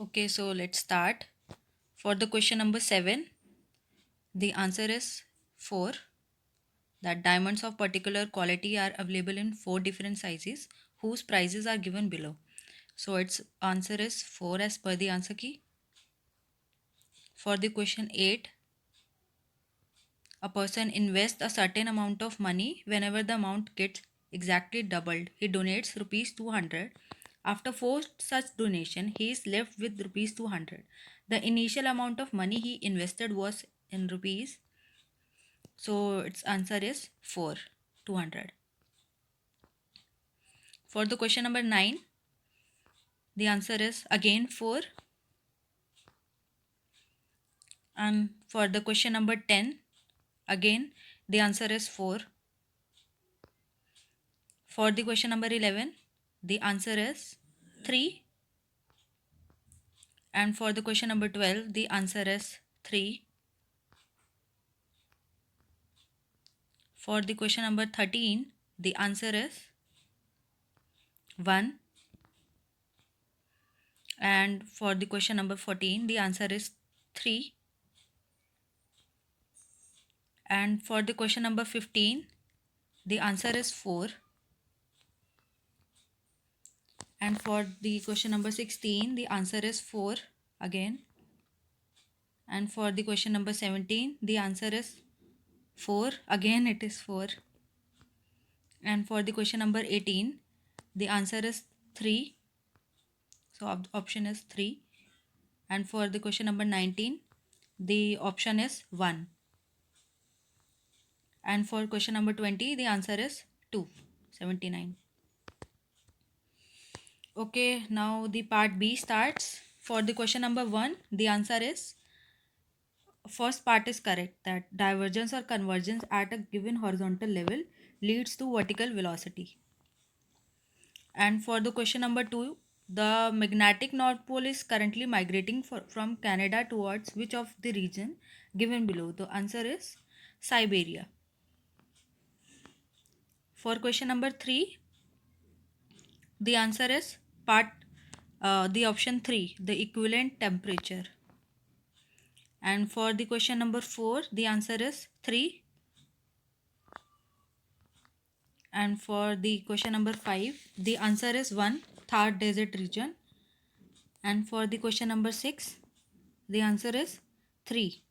Okay, so let's start. For the question number 7, the answer is 4. That diamonds of particular quality are available in 4 different sizes whose prices are given below. So its answer is 4 as per the answer key. For the question 8, a person invests a certain amount of money. Whenever the amount gets exactly doubled, he donates rupees 200. After 4 such donation, he is left with rupees 200. The initial amount of money he invested was in rupees. So its answer is 4, 200. For the question number 9, the answer is again 4. And for the question number 10, again the answer is 4. For the question number 11, the answer is 3. And for the question number 12, the answer is 3. For the question number 13, the answer is 1. And for the question number 14, the answer is 3. And for the question number 15, the answer is 4. And for the question number 16, the answer is 4 again. And for the question number 17, the answer is 4. Again, it is 4. And for the question number 18, the answer is 3. So option is 3. And for the question number 19, the option is 1. And for question number 20, the answer is 2, 79. Okay, now the part B starts. For the question number 1, the answer is first part is correct, that divergence or convergence at a given horizontal level leads to vertical velocity. And for the question number 2, the magnetic North Pole is currently migrating from Canada towards which of the region given below? The answer is Siberia. For question number 3, the answer is the option 3, the equivalent temperature. And for the question number 4, the answer is 3. And for the question number 5, the answer is 1, Thar Desert region. And for the question number 6, the answer is 3.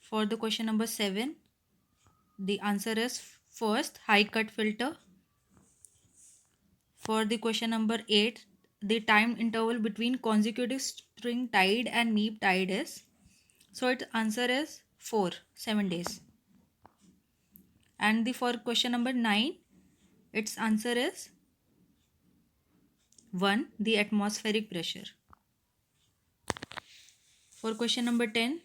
For the question number 7, the answer is first, high cut filter. For the question number 8, the time interval between consecutive spring tide and neap tide is, so its answer is 4, 7 days. And for question number 9, its answer is 1, the atmospheric pressure. For question number 10,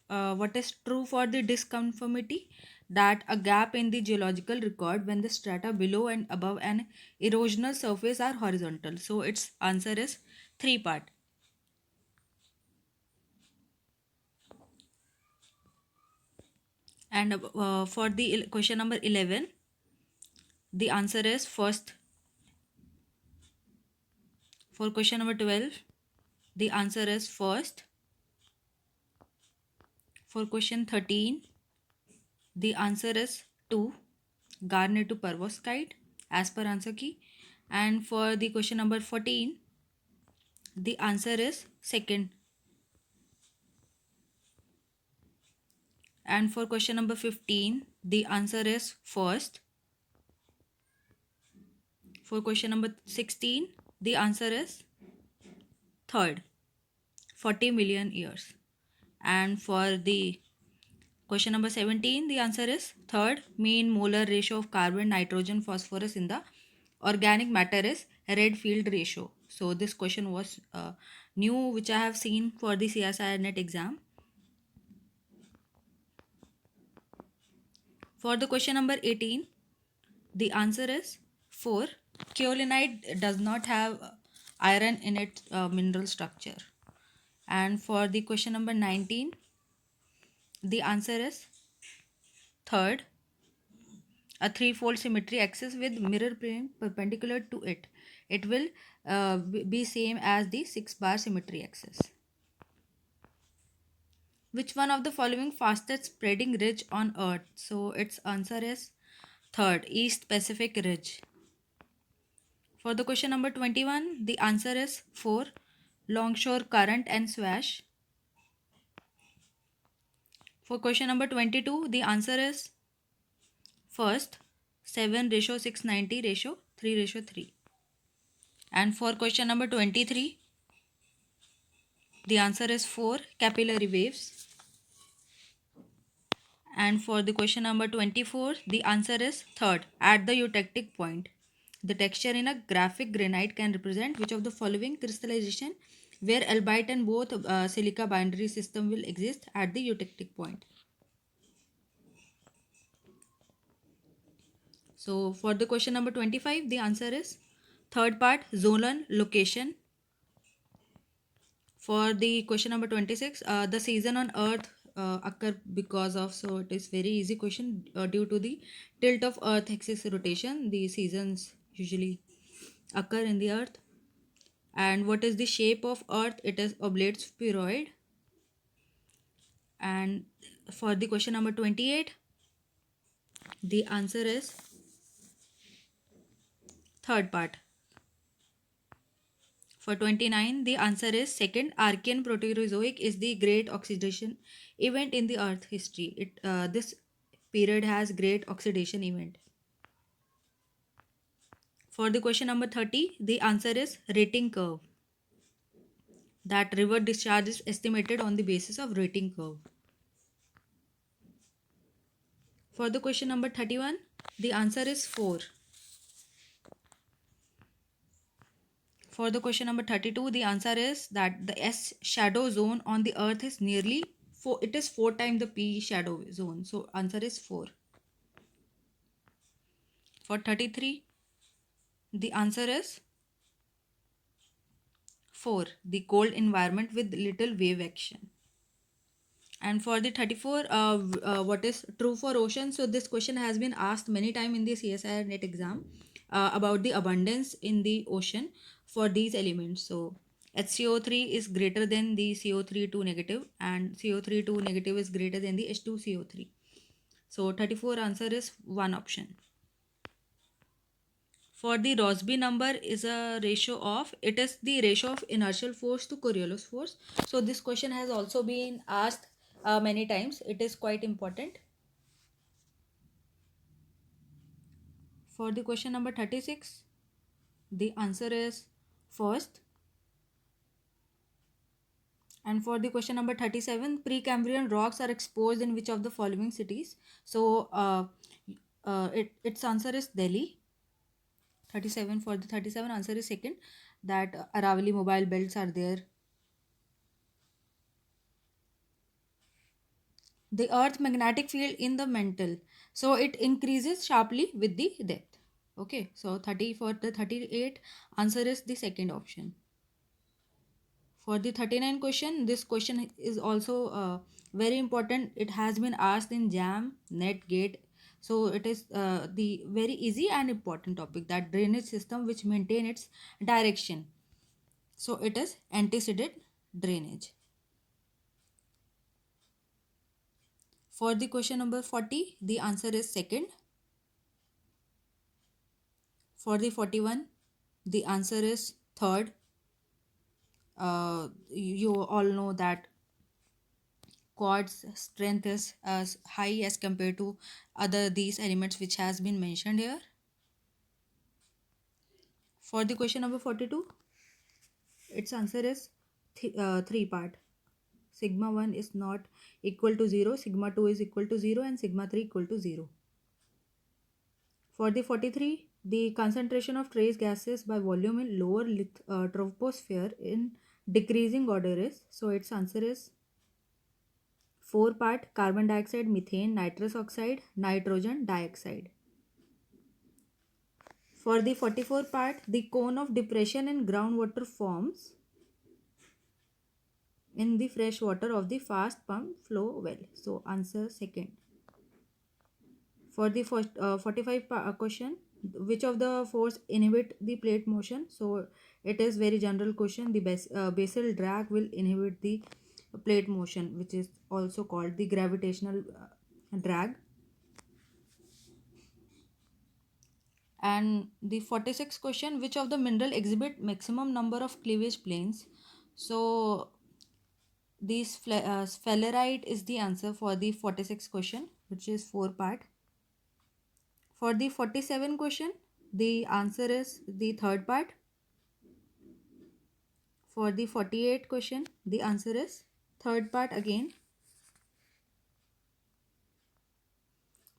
what is true for the disconformity? That a gap in the geological record when the strata below and above an erosional surface are horizontal. So its answer is 3 part. And for the question number 11, the answer is first. For question number 12, the answer is first. For question 13, the answer is 2, Garnet to perovskite as per answer key. And for the question number 14, the answer is second. And for question number 15, the answer is first. For question number 16, the answer is third, 40 million years. And for the question number 17, the answer is third, mean molar ratio of carbon, nitrogen, phosphorus in the organic matter is Redfield ratio. So this question was new, which I have seen for the CSIR net exam. For the question number 18, the answer is 4. Kaolinite does not have iron in its mineral structure. And for the question number 19, the answer is third, a threefold symmetry axis with mirror plane perpendicular to it it will be same as the 6 bar symmetry axis. Which one of the following fastest spreading ridge on earth? So its answer is third, East Pacific Ridge. For the question number 21, the answer is 4, Longshore Current and Swash. For question number 22, the answer is first, 7 ratio 690 ratio 3 ratio 3. And for question number 23, the answer is 4, capillary waves. And for the question number 24, the answer is third, at the eutectic point. The texture in a graphic granite can represent which of the following crystallization where albite and both silica binary system will exist at the eutectic point. So for the question number 25, the answer is third part, zonal location. For the question number 26, the season on earth occur because of, so it is very easy question, due to the tilt of earth axis rotation, the seasons usually occur in the earth. And what is the shape of earth? It is oblate spheroid. And for the question number 28, the answer is third part. For 29, the answer is second, Archean Proterozoic is the great oxidation event in the earth history. This period has great oxidation event. For the question number 30, the answer is rating curve. That river discharge is estimated on the basis of rating curve. For the question number 31, the answer is 4. For the question number 32, the answer is that the S shadow zone on the earth is nearly 4, it is 4 times the P shadow zone. So answer is 4. For 33, the answer is 4, the cold environment with little wave action. And for the 34, what is true for ocean? So this question has been asked many times in the CSIR NET exam about the abundance in the ocean for these elements. So HCO3 is greater than the CO3 2 negative, and CO3 2 negative is greater than the H2CO3. So 34 answer is one option. For the Rossby number is a ratio of, it is the ratio of inertial force to Coriolis force. So this question has also been asked many times. It is quite important. For the question number 36, the answer is first. And for the question number 37, Precambrian rocks are exposed in which of the following cities? So its answer is Delhi. 37, for the 37 answer is second, that Aravalli mobile belts are there. The earth magnetic field in the mantle, so it increases sharply with the depth. Okay, so 30, for the 38 answer is the second option. For the 39 question, this question is also very important. It has been asked in JAM, NET, GATE. So it is the very easy and important topic, that drainage system which maintain its direction. So it is antecedent drainage. For the question number 40, the answer is second. For the 41, the answer is third. You all know that quartz strength is as high as compared to other these elements which has been mentioned here. For the question number 42, its answer is 3 part. Sigma 1 is not equal to 0, sigma 2 is equal to 0, and sigma 3 equal to 0. For the 43, the concentration of trace gases by volume in lower troposphere in decreasing order is, so its answer is 4 part, carbon dioxide, methane, nitrous oxide, nitrogen dioxide. For the 44 part, the cone of depression in groundwater forms in the fresh water of the fast pump flow well. So answer second. For the 45 question, which of the force inhibit the plate motion? So it is very general question. The basal drag will inhibit the plate motion, which is also called the gravitational drag. And the 46th question, which of the mineral exhibit maximum number of cleavage planes? So this sphalerite is the answer for the 46th question, which is 4 part. For the 47 question, the answer is the third part. For the 48 question, the answer is third part again.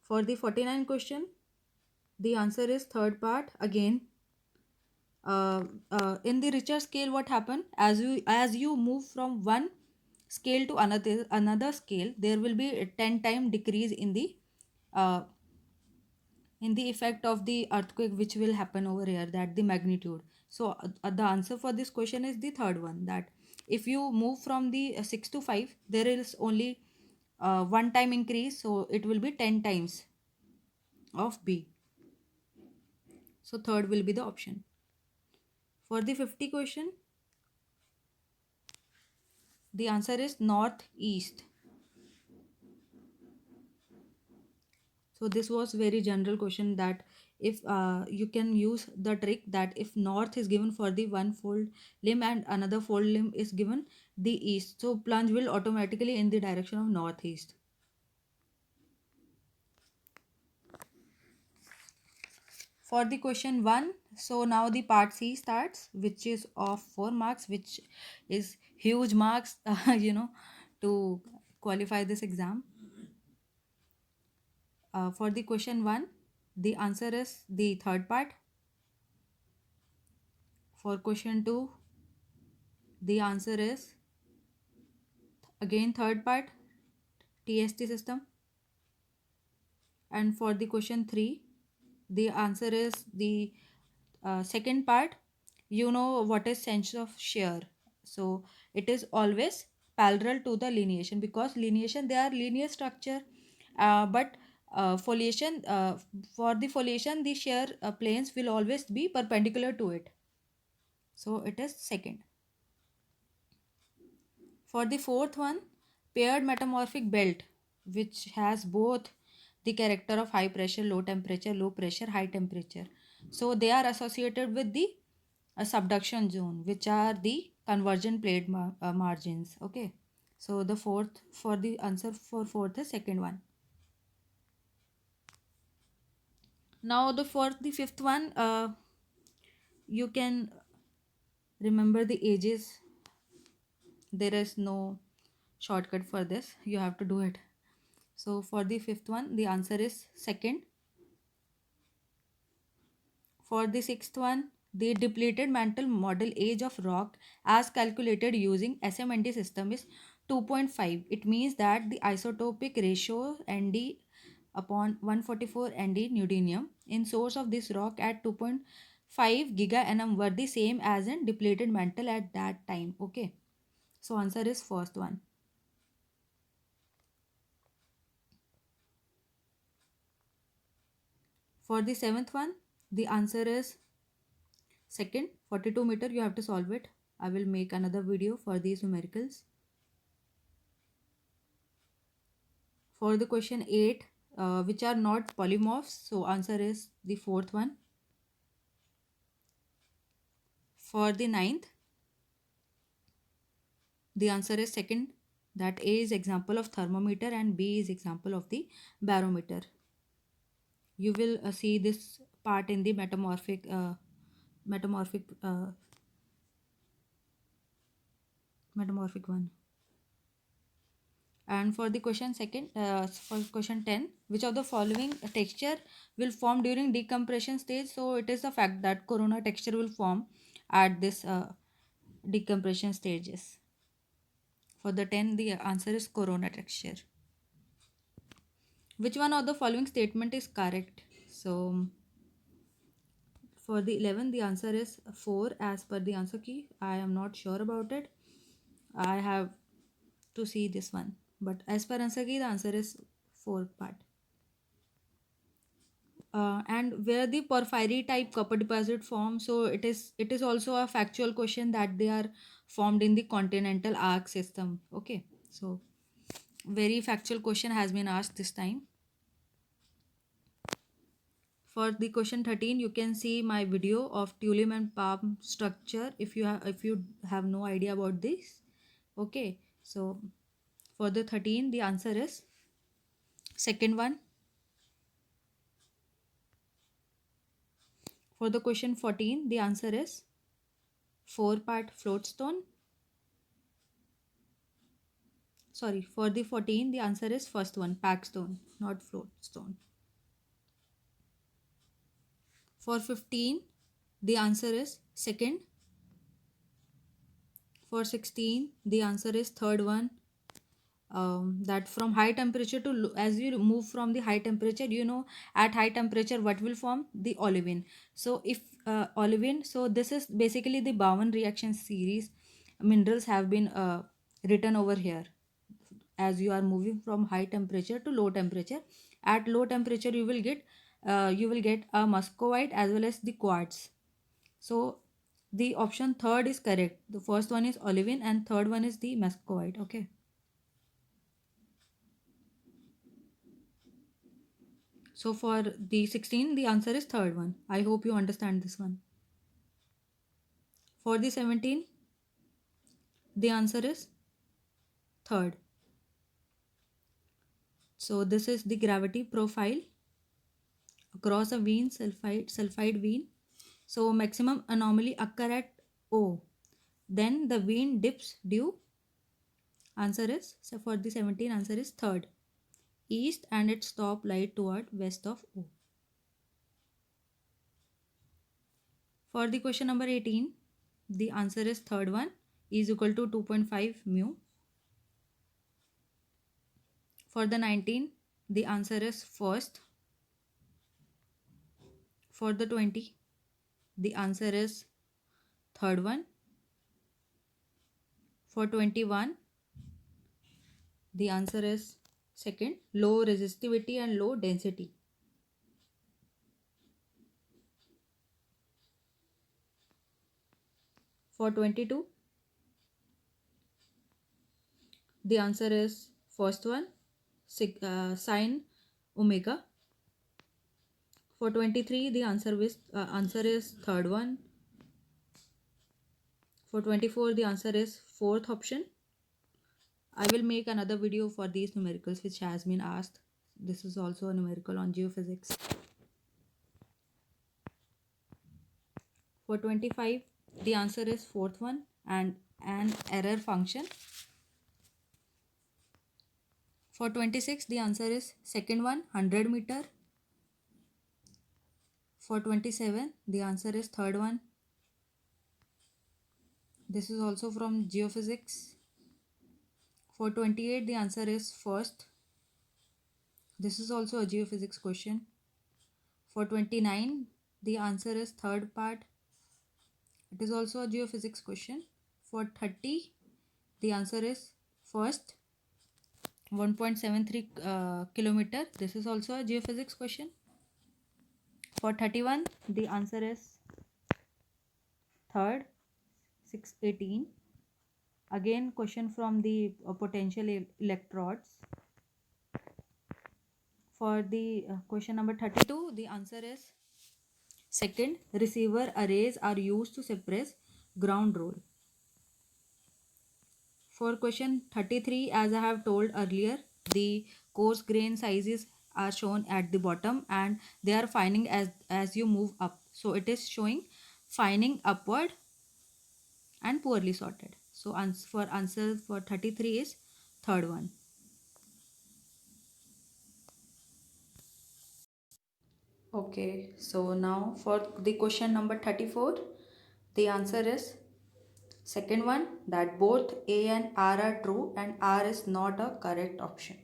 For the 49 question, the answer is third part again. In the Richter scale, what happened? As you move from one scale to another scale, there will be a 10 time decrease uh, in the effect of the earthquake which will happen over here, that the magnitude. So the answer for this question is the third one, that if you move from the 6 to 5, there is only one time increase, so it will be 10 times of B. So third will be the option. For the 50 question, the answer is northeast. So this was very general question, that if you can use the trick that if north is given for the one fold limb and another fold limb is given the east, so plunge will automatically in the direction of northeast. For the question 1, so now the part C starts, which is of 4 marks, which is huge marks to qualify this exam. For the question 1, the answer is the third part. For question 2, the answer is again third part, TST system. And for the question 3, the answer is the second part. You know what is sense of shear. So it is always parallel to the lineation, because lineation, they are linear structure, but foliation, for the foliation, the shear planes will always be perpendicular to it. So it is second. For the fourth one, paired metamorphic belt, which has both the character of high pressure, low temperature, low pressure, high temperature. So they are associated with the subduction zone, which are the convergent plate margins. Okay. So the fourth, for the answer for fourth is second one. Now the fifth one, you can remember the ages. There is no shortcut for this. You have to do it. So for the fifth one, the answer is second. For the sixth one, the depleted mantle model age of rock as calculated using SMND system is 2.5. It means that the isotopic ratio Nd upon 144 Nd neodymium in source of this rock at 2.5 giga nm were the same as in depleted mantle at that time. Okay. So answer is first one. For the seventh one, the answer is second. 42 meter, you have to solve it. I will make another video for these numericals. For the question 8, which are not polymorphs, so answer is the fourth one. For the ninth, the answer is second, that A is example of thermometer and B is example of the barometer. You will see this part in the metamorphic one. And for the question second, for question 10, which of the following texture will form during decompression stage? So it is a fact that corona texture will form at this decompression stages. For the 10, the answer is corona texture. Which one of the following statement is correct? So for the 11, the answer is 4 as per the answer key. I am not sure about it. I have to see this one. But as per answer key, the answer is 4 part. and where the porphyry type copper deposit form, so it is also a factual question that they are formed in the continental arc system. Okay, so very factual question has been asked this time. For the question 13, you can see my video of tulip and palm structure if you have no idea about this. Okay, so for the 13, the answer is second one. For the question 14, the answer is 4-part floatstone. Sorry, for the 14, the answer is first one, packstone, not floatstone. For 15, the answer is second. For 16, the answer is third one. That from high temperature to as you move from the high temperature, at high temperature what will form? The olivine. So if olivine, so this is basically the Bowen reaction series minerals have been written over here. As you are moving from high temperature to low temperature, at low temperature you will get a muscovite as well as the quartz. So the option third is correct. The first one is olivine and third one is the muscovite. Okay. So for the 16, the answer is third one. I hope you understand this one. For the 17, the answer is third. So this is the gravity profile across a vein, sulfide vein. So maximum anomaly occur at O. Then the vein dips due. Answer is, so for the 17, answer is third. East and its top light toward west of O. For the question number 18, the answer is third one, is equal to 2.5 mu. For the 19, the answer is first. For the 20, the answer is third one. For 21, the answer is second, low resistivity and low density. For 22, the answer is first one, sine omega. For 23, the answer is third one. For 24, the answer is fourth option. I will make another video for these numericals which has been asked. This is also a numerical on geophysics. For 25, the answer is fourth one and an error function. For 26, the answer is second one, 100 meter. For 27, the answer is third one. This is also from geophysics. For 28, the answer is first. This is also a geophysics question. For 29, the answer is third part. It is also a geophysics question. For 30, the answer is first, 1.73 kilometer. This is also a geophysics question. For 31, the answer is third, 618. Again, question from the potential electrodes. For the question number 32, the answer is second, receiver arrays are used to suppress ground roll. For question 33, as I have told earlier, the coarse grain sizes are shown at the bottom and they are fining as you move up. So it is showing fining upward and poorly sorted. So answer for 33 is third one. Okay, so now for the question number 34, the answer is second one, that both A and R are true and R is not a correct option.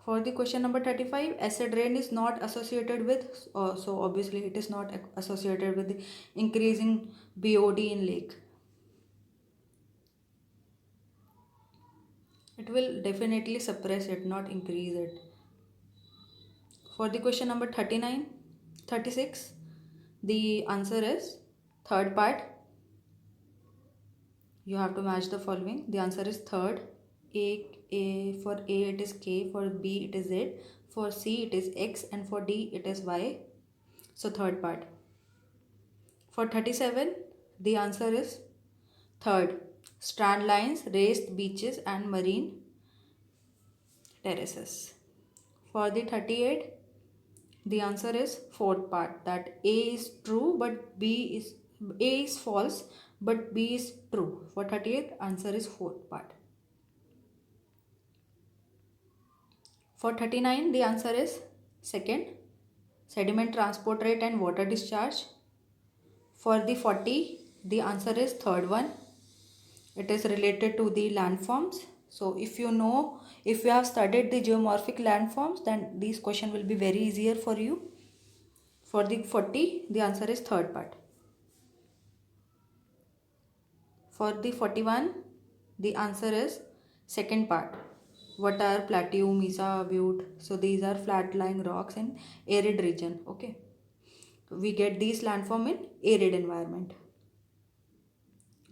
For the question number 35, acid rain is not associated with, so obviously it is not associated with the increasing BOD in lake. It will definitely suppress it, not increase it. For the question number 39, 36, the answer is third part. You have to match the following. The answer is third. For A it is K, for B it is Z, for C it is X, and for D it is Y. So third part. For 37, the answer is third. Strand lines, raised beaches and marine terraces. For the 38, the answer is fourth part, that A is true but A is false but B is true. For 38th, answer is fourth part. For 39, the answer is second, sediment transport rate and water discharge. For the 40, the answer is third one. It is related to the landforms. So if you have studied the geomorphic landforms, then this question will be very easier for you. For the 40, the answer is third part. For the 41, the answer is second part. What are plateau, mesa, butte? So these are flat lying rocks in arid region. Okay, we get these landform in arid environment.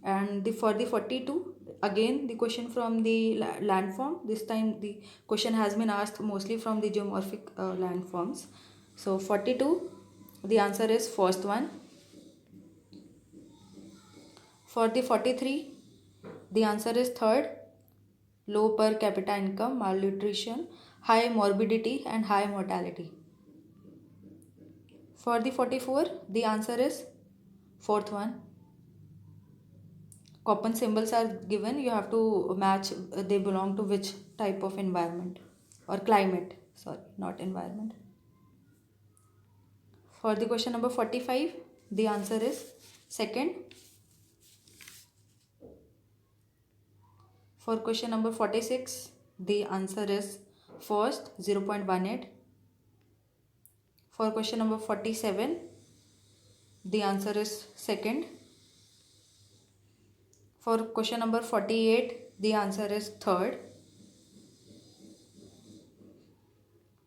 And for the 42, again the question from the landform. This time the question has been asked mostly from the geomorphic landforms. So 42, the answer is first one. For the 43, the answer is third, low per capita income, malnutrition, high morbidity and high mortality. For the 44, the answer is fourth one. Coupon symbols are given, you have to match they belong to which type of environment or climate, sorry, not environment. For the question number 45, the answer is second. For question number 46, the answer is first, 0.18. For question number 47, the answer is second. For question number 48, the answer is third.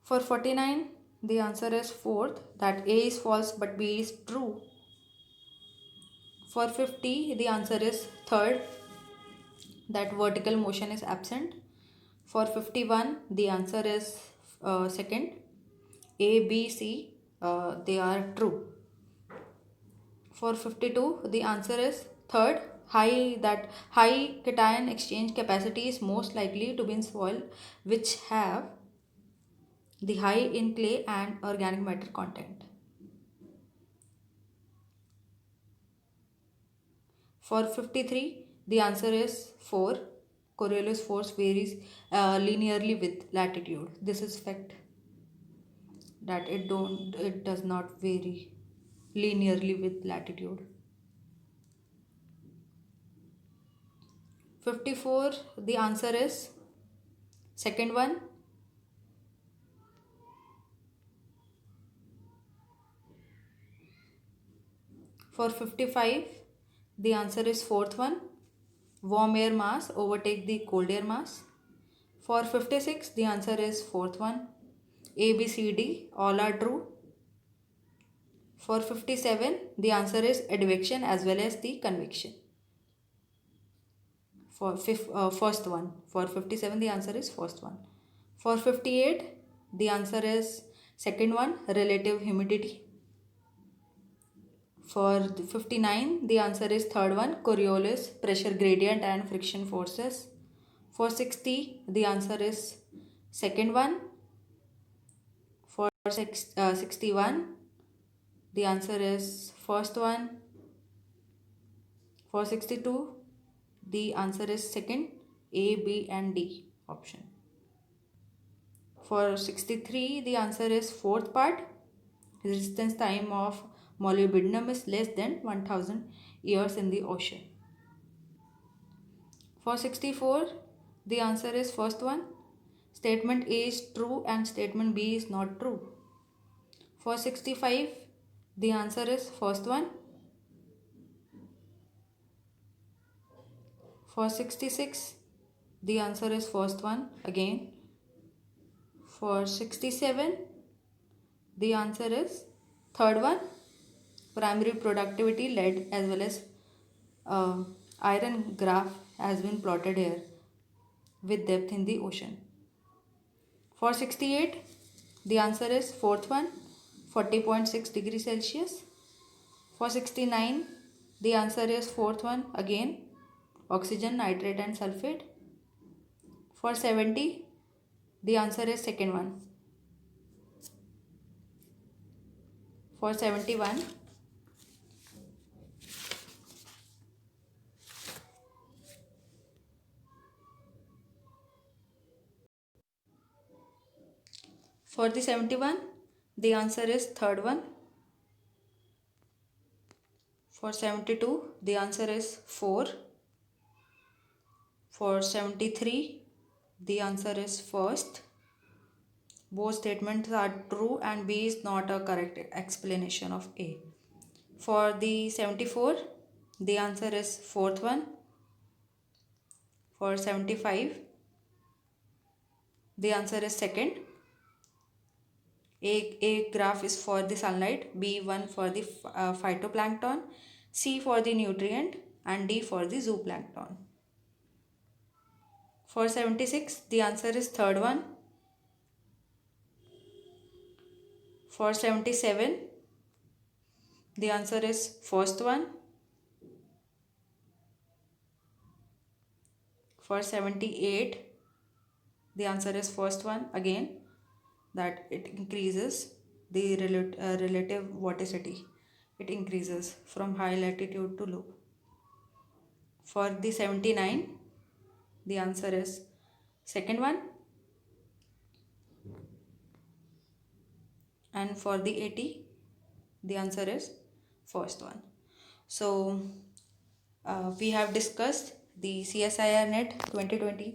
For 49, the answer is fourth, that A is false but B is true. For 50, the answer is third, that vertical motion is absent. For 51, the answer is second, A, B, C, they are true. For 52, the answer is third, high cation exchange capacity is most likely to be in soil which have the high in clay and organic matter content. For 53, the answer is 4. Coriolis force varies linearly with latitude. This is fact, that it does not vary linearly with latitude. 54, the answer is second one. For 55, the answer is fourth one. Warm air mass overtake the cold air mass. For 56, the answer is fourth one. A, B, C, D, all are true. For 57, the answer is advection as well as the convection. For first one. For 57, the answer is first one. For 58, the answer is second one, relative humidity. For 59, the answer is third one, Coriolis, pressure gradient and friction forces. For 60, the answer is second one. For 61, the answer is first one. For 62, the answer is second, A, B and D option. For 63, the answer is fourth part, resistance time of molybdenum is less than 1000 years in the ocean. For 64, the answer is first one, statement A is true and statement B is not true. For 65, the answer is first one. For 66, the answer is first one again. For 67, The answer is third one. Primary productivity led as well as iron graph has been plotted here with depth in the ocean. For 68, the answer is fourth one, 40.6 degrees Celsius. For 69, the answer is fourth one again, oxygen, nitrate and sulfate. For 70, the answer is second one. For 71, for the 71, the answer is third one. For 72, the answer is 4. For 73, the answer is first. Both statements are true and B is not a correct explanation of A. For the 74, the answer is fourth one. For 75, the answer is second. A graph is for the sunlight, B1 for the phytoplankton, C for the nutrient and D for the zooplankton. For 76, the answer is third one. For 77, the answer is first one. For 78, the answer is first one again, that it increases the relative vorticity. It increases from high latitude to low. For the 79, the answer is second one. And for the 80, the answer is first one. So we have discussed the CSIR NET 2020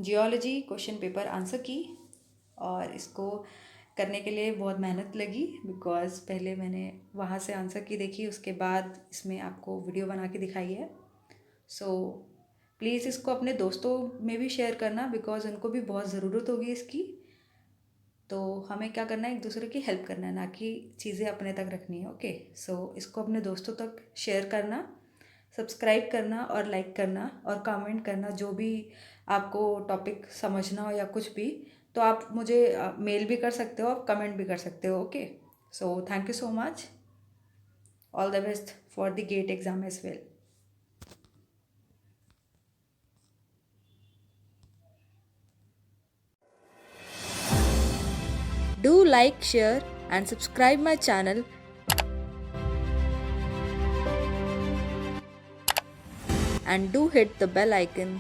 geology question paper answer की, और इसको करने के लिए बहुत मेहनत लगी because पहले मैंने वहाँ से आंसर की देखी, उसके बाद इसमें आपको वीडियो बना के दिखाई है. सो प्लीज़ इसको अपने दोस्तों में भी शेयर करना बिकॉज उनको भी बहुत ज़रूरत होगी इसकी. तो हमें क्या करना है, एक दूसरे की हेल्प करना है, ना कि चीज़ें अपने तक रखनी है. ओके, सो इसको अपने दोस्तों तक शेयर करना, सब्सक्राइब करना और लाइक करना और कमेंट करना. जो भी आपको टॉपिक समझना हो या कुछ भी, तो आप मुझे मेल भी कर सकते हो, आप कमेंट भी कर सकते हो. Okay, so thank you so much. All the best for the GATE exam as well. Do like, share and subscribe my channel and do hit the bell icon